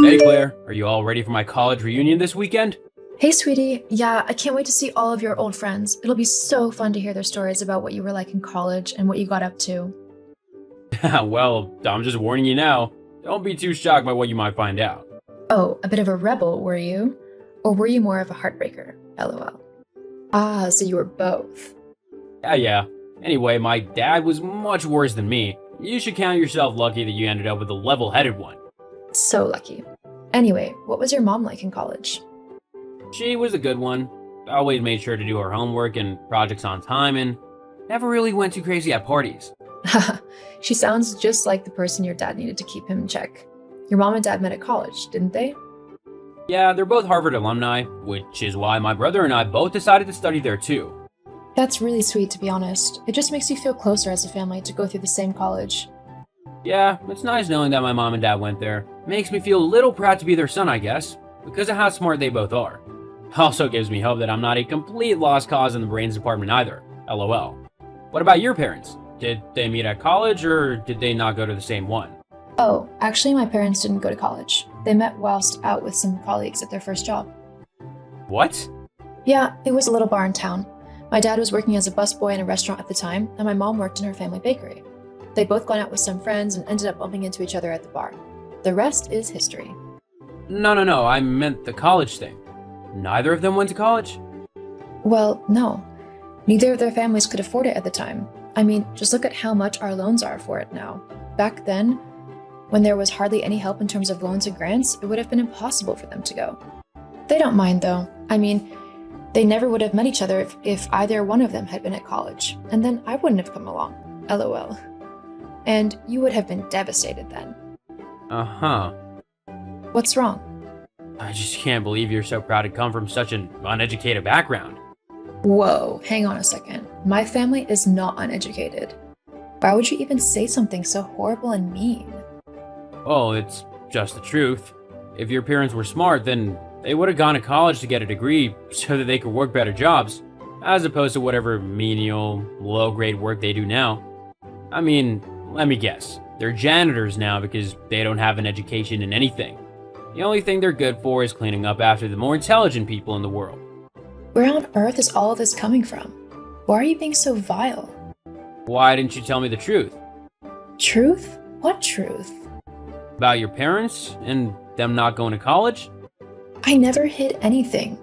Hey Claire, are you all ready for my college reunion this weekend? Hey, sweetie. Yeah, I can't wait to see all of your old friends. It'll be so fun to hear their stories about what you were like in college and what you got up to. Well, I'm just warning you now. Don't be too shocked by what you might find out. Oh, a bit of a rebel, were you? Or were you more of a heartbreaker? LOL. Ah, so you were both. Yeah. Anyway, my dad was much worse than me. You should count yourself lucky that you ended up with a level-headed one. So lucky. Anyway, what was your mom like in college? She was a good one. Always made sure to do her homework and projects on time and never really went too crazy at parties. Haha, she sounds just like the person your dad needed to keep him in check. Your mom and dad met at college, didn't they? Yeah, they're both Harvard alumni, which is why my brother and I both decided to study there too. That's really sweet, to be honest. It just makes you feel closer as a family to go through the same college. Yeah, it's nice knowing that my mom and dad went there. Makes me feel a little proud to be their son, I guess, because of how smart they both are. Also gives me hope that I'm not a complete lost cause in the brains department either. LOL. What about your parents? Did they meet at college or did they not go to the same one? Oh, actually, my parents didn't go to college. They met whilst out with some colleagues at their first job. What? Yeah, it was a little bar in town. My dad was working as a busboy in a restaurant at the time, and my mom worked in her family bakery. They'd both gone out with some friends and ended up bumping into each other at the bar. The rest is history. No, I meant the college thing. Neither of them went to college? Well, no. Neither of their families could afford it at the time. I mean, just look at how much our loans are for it now. Back then, when there was hardly any help in terms of loans and grants, it would have been impossible for them to go. They don't mind, though. I mean, they never would have met each other if either one of them had been at college, and then I wouldn't have come along. LOL. And you would have been devastated then. Uh-huh. What's wrong? I just can't believe you're so proud to come from such an uneducated background. Whoa, hang on a second. My family is not uneducated. Why would you even say something so horrible and mean? Oh, it's just the truth. If your parents were smart, then they would have gone to college to get a degree so that they could work better jobs, as opposed to whatever menial, low-grade work they do now. I mean, let me guess. They're janitors now because they don't have an education in anything. The only thing they're good for is cleaning up after the more intelligent people in the world. Where on earth is all of this coming from? Why are you being so vile? Why didn't you tell me the truth? Truth? What truth? About your parents and them not going to college? I never hid anything.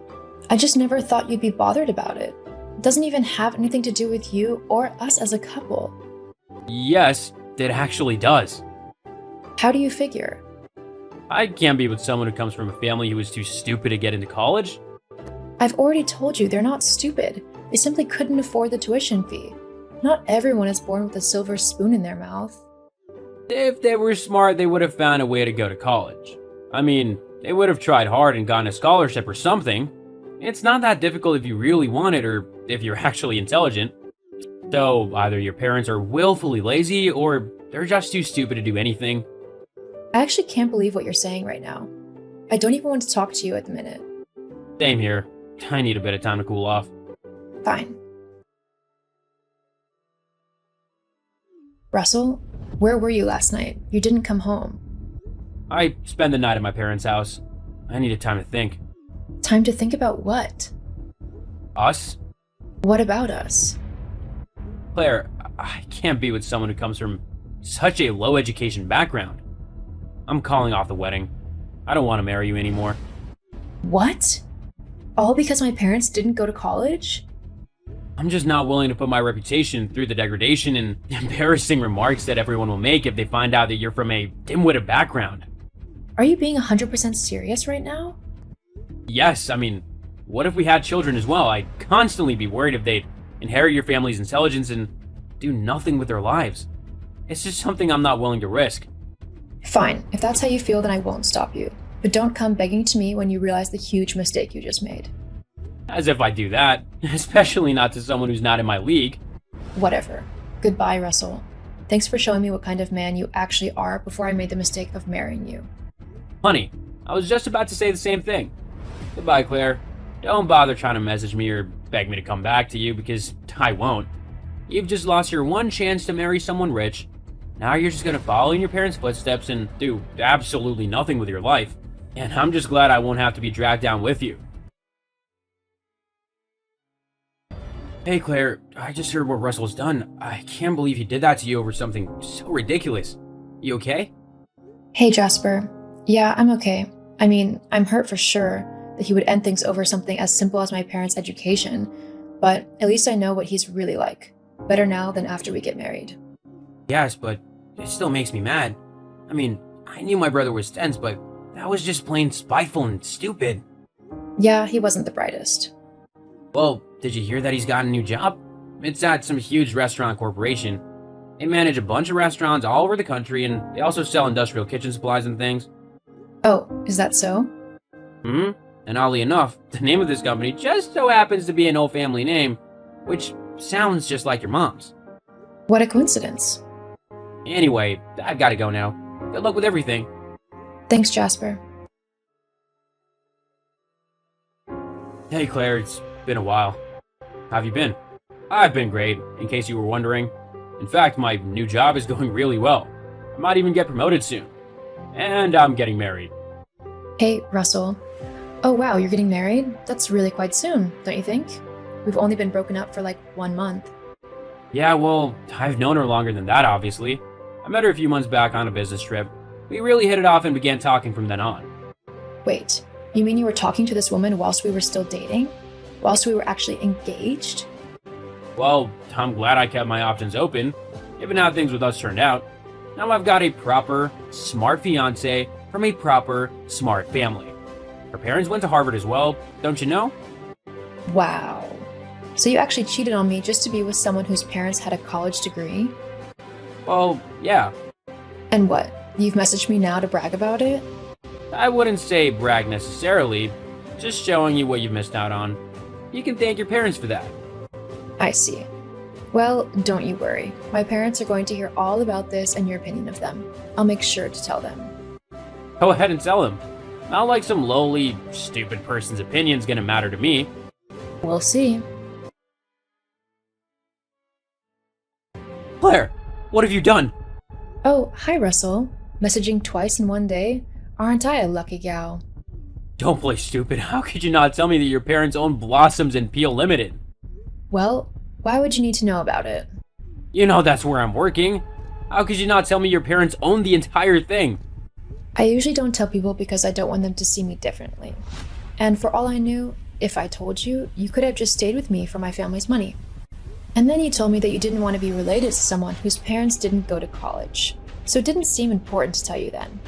I just never thought you'd be bothered about it. It doesn't even have anything to do with you or us as a couple. Yes, it actually does. How do you figure? I can't be with someone who comes from a family who is too stupid to get into college. I've already told you they're not stupid. They simply couldn't afford the tuition fee. Not everyone is born with a silver spoon in their mouth. If they were smart, they would have found a way to go to college. I mean, they would have tried hard and gotten a scholarship or something. It's not that difficult if you really want it or if you're actually intelligent. So either your parents are willfully lazy or they're just too stupid to do anything. I actually can't believe what you're saying right now. I don't even want to talk to you at the minute. Same here. I need a bit of time to cool off. Fine. Russell, where were you last night? You didn't come home. I spent the night at my parents' house. I needed time to think. Time to think about what? Us? What about us? Claire, I can't be with someone who comes from such a low education background. I'm calling off the wedding. I don't want to marry you anymore. What? All because my parents didn't go to college? I'm just not willing to put my reputation through the degradation and embarrassing remarks that everyone will make if they find out that you're from a dim-witted background. Are you being 100% serious right now? Yes, I mean, what if we had children as well? I'd constantly be worried if they'd inherit your family's intelligence and do nothing with their lives. It's just something I'm not willing to risk. Fine, if that's how you feel, then I won't stop you. But don't come begging to me when you realize the huge mistake you just made. As if I do that, especially not to someone who's not in my league. Whatever. Goodbye, Russell. Thanks for showing me what kind of man you actually are before I made the mistake of marrying you. Honey, I was just about to say the same thing. Goodbye, Claire. Don't bother trying to message me or beg me to come back to you because I won't. You've just lost your one chance to marry someone rich. Now you're just gonna follow in your parents' footsteps and do absolutely nothing with your life. And I'm just glad I won't have to be dragged down with you. Hey Claire, I just heard what Russell's done. I can't believe he did that to you over something so ridiculous. You okay? Hey, Jasper. Yeah, I'm okay. I mean, I'm hurt for sure that he would end things over something as simple as my parents' education, but at least I know what he's really like. Better now than after we get married. Yes, but it still makes me mad. I mean, I knew my brother was tense, but that was just plain spiteful and stupid. Yeah, he wasn't the brightest. Well, did you hear that he's got a new job? It's at some huge restaurant corporation. They manage a bunch of restaurants all over the country, and they also sell industrial kitchen supplies and things. Oh, is that so? And oddly enough, the name of this company just so happens to be an old family name, which sounds just like your mom's. What a coincidence. Anyway, I've got to go now. Good luck with everything. Thanks, Jasper. Hey Claire, it's been a while. How have you been? I've been great, in case you were wondering. In fact, my new job is going really well. I might even get promoted soon. And I'm getting married. Hey, Russell. Oh wow, you're getting married? That's really quite soon, don't you think? We've only been broken up for like 1 month. Yeah, well, I've known her longer than that, obviously. I met her a few months back on a business trip. We really hit it off and began talking from then on. Wait, you mean you were talking to this woman whilst we were still dating? Whilst we were actually engaged? Well, I'm glad I kept my options open, given how things with us turned out. Now I've got a proper, smart fiancé from a proper, smart family. Her parents went to Harvard as well, don't you know? Wow. So you actually cheated on me just to be with someone whose parents had a college degree? Well, yeah. And what? You've messaged me now to brag about it? I wouldn't say brag necessarily, just showing you what you've missed out on. You can thank your parents for that. I see. Well, don't you worry. My parents are going to hear all about this and your opinion of them. I'll make sure to tell them. Go ahead and tell them. Not like some lowly, stupid person's opinion's gonna matter to me. We'll see. Claire, what have you done? Oh, hi, Russell. Messaging twice in one day? Aren't I a lucky gal? Don't play stupid. How could you not tell me that your parents own Blossoms and Peel Limited? Well, why would you need to know about it? You know that's where I'm working. How could you not tell me your parents own the entire thing? I usually don't tell people because I don't want them to see me differently. And for all I knew, if I told you, you could have just stayed with me for my family's money. And then you told me that you didn't want to be related to someone whose parents didn't go to college. So it didn't seem important to tell you then.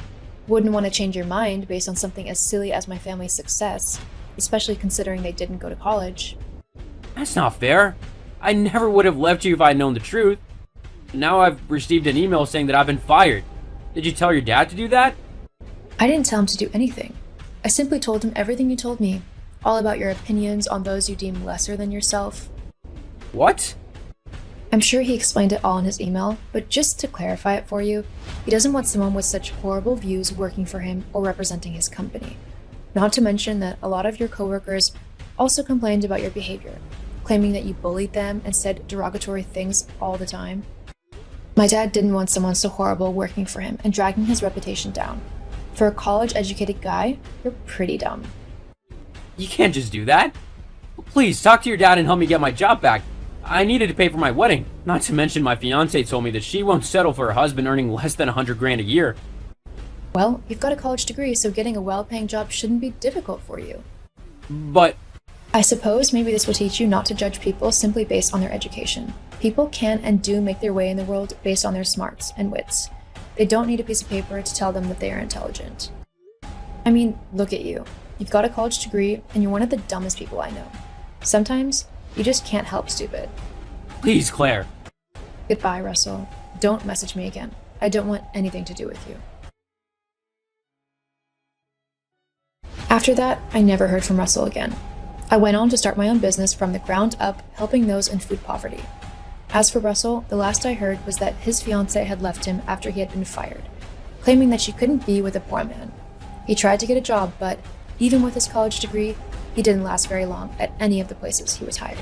Wouldn't want to change your mind based on something as silly as my family's success, especially considering they didn't go to college. That's not fair. I never would have left you if I'd known the truth. Now I've received an email saying that I've been fired. Did you tell your dad to do that? I didn't tell him to do anything. I simply told him everything you told me, all about your opinions on those you deem lesser than yourself. What? I'm sure he explained it all in his email, but just to clarify it for you, he doesn't want someone with such horrible views working for him or representing his company. Not to mention that a lot of your coworkers also complained about your behavior, claiming that you bullied them and said derogatory things all the time. My dad didn't want someone so horrible working for him and dragging his reputation down. For a college-educated guy, you're pretty dumb. You can't just do that. Please, talk to your dad and help me get my job back. I needed to pay for my wedding. Not to mention my fiancée told me that she won't settle for a husband earning less than $100,000 a year. Well, you've got a college degree, so getting a well-paying job shouldn't be difficult for you. But I suppose maybe this will teach you not to judge people simply based on their education. People can and do make their way in the world based on their smarts and wits. They don't need a piece of paper to tell them that they are intelligent. I mean, look at you. You've got a college degree, and you're one of the dumbest people I know. Sometimes, you just can't help stupid. please, Claire. Goodbye, Russell. Don't message me again. I don't want anything to do with you. After that, I never heard from Russell again. I went on to start my own business from the ground up, helping those in food poverty. As for Russell, the last I heard was that his fiancée had left him after he had been fired, claiming that she couldn't be with a poor man. He tried to get a job, but even with his college degree, he didn't last very long at any of the places he was hired.